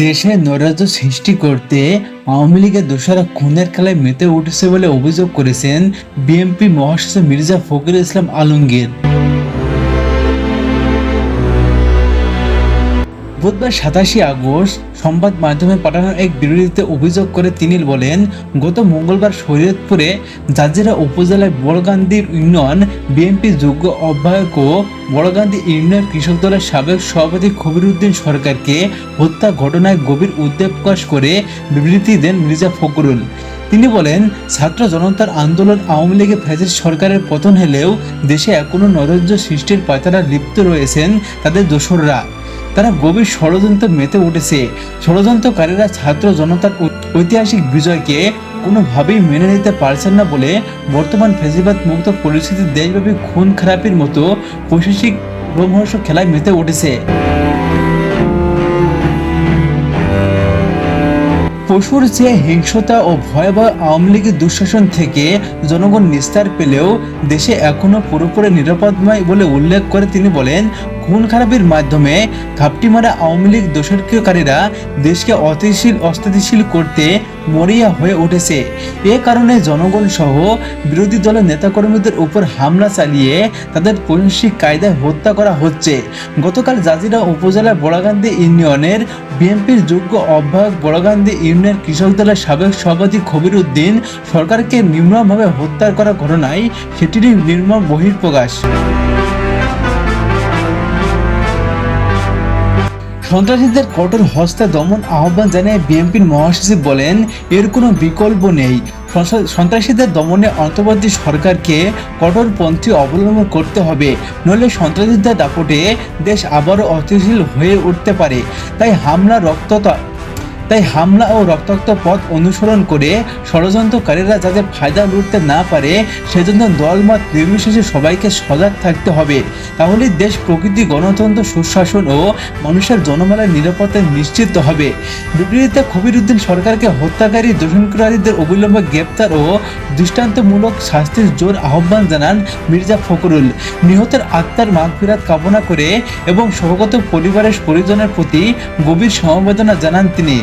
দেশে নৈরাজ্য সৃষ্টি করতে আওয়ামী লীগের দোসররা খুনের খেলায় মেতে উঠেছে বলে অভিযোগ করেছেন বিএনপি মহাসচিব মির্জা ফখরুল ইসলাম আলমগীর। বুধবার 27 আগস্ট সংবাদ মাধ্যমে পাঠানো এক বিবৃতিতে অভিযোগ করে তিনি বলেন, গত মঙ্গলবার শরীয়তপুরে জাজিরা উপজেলায় বড়গান্ধী ইউনিয়ন বিএনপি যুগ্ম আহ্বায়ক ও বড়গান্ধী ইউনিয়ন কৃষক দলের সাবেক সভাপতি খবিরউদ্দিন সরকারকে হত্যা ঘটনায় গভীর উদ্বেগ প্রকাশ করে বিবৃতি দেন মির্জা ফখরুল। তিনি বলেন, ছাত্র জনতার আন্দোলন আওয়ামী লীগের ফ্যাসিস্ট সরকারের পতন হলেও দেশে এখনো নৈরাজ্য সৃষ্টির পায়তারা লিপ্ত রয়েছেন তাদের দোসররা। তারা গভীর ষড়যন্ত্র মেতে উঠেছে। ষড়যন্ত্রকারীরা ছাত্র জনতার ঐতিহাসিক বিজয়কে কোনোভাবেই মেনে নিতে পারছেন না বলে বর্তমান ফ্যাসিবাদ মুক্ত পরিস্থিতি দেশব্যাপী খুন খারাপির মতো বৈশ্বিক রোমহর্ষক খেলায় মেতে উঠেছে। পশুর চেয়ে হিংসতা ও ভয়াবহ আওয়ামী লীগের দুঃশাসন থেকে জনগণ নিস্তার পেলেও দেশে এখনো পুরোপুরি নিরাপদ নয় বলে উল্লেখ করে তিনি বলেন, খুন খারাপির মাধ্যমে ঘাপটি মারা আওয়ামী লীগ দোসরকারীরা দেশকে অস্থিতিশীল করতে মরিয়া হয়ে উঠেছে। এ কারণে জনগণ সহ বিরোধী দলের নেতাকর্মীদের উপর হামলা চালিয়ে তাদের পৈশাচিক কায়দায় হত্যা করা হচ্ছে। গতকাল জাজিরা উপজেলার বড়গান্ধী ইউনিয়নের বিএনপির যোগ্য আহ্বায়ক বড়গান্ধী ইউনিয়ন কৃষক দলের সাবেক সভাপতি খবিরউদ্দিন সরকারকে নির্মমভাবে হত্যা করা ঘটনায় সেটিরই নির্মম বহিঃপ্রকাশ। সন্ত্রাসীদের কঠোর হস্তে দমন আহ্বান জানিয়ে বিএনপির মহাসচিব বলেন, এর কোনো বিকল্প নেই। সন্ত্রাসীদের দমনে অন্তর্বর্তী সরকারকে কঠোরপন্থী অবলম্বন করতে হবে, নইলে সন্ত্রাসীদের দাপটে দেশ আবারও অস্থিতিশীল হয়ে উঠতে পারে। তাই হামলা ও রক্তাক্ত পথ অনুসরণ করে ষড়যন্ত্রকারীরা যাতে ফায়দা লুটতে না পারে সেজন্য দলমত নির্বিশেষে সবাইকে সজাগ থাকতে হবে। তাহলে দেশ প্রকৃতি গণতন্ত্র সুশাসন ও মানুষের জনমালের নিরাপত্তা নিশ্চিত হবে। বিবৃতিতে খবিরউদ্দিন সরকারকে হত্যাকারী দূষণকারীদের অবিলম্বে গ্রেপ্তার ও দৃষ্টান্তমূলক শাস্তির জোর আহ্বান জানান মির্জা ফখরুল। নিহতের আত্মার মাগফিরাত কামনা করে এবং শোকগত পরিবারের পরিজনের প্রতি গভীর সমবেদনা জানান তিনি।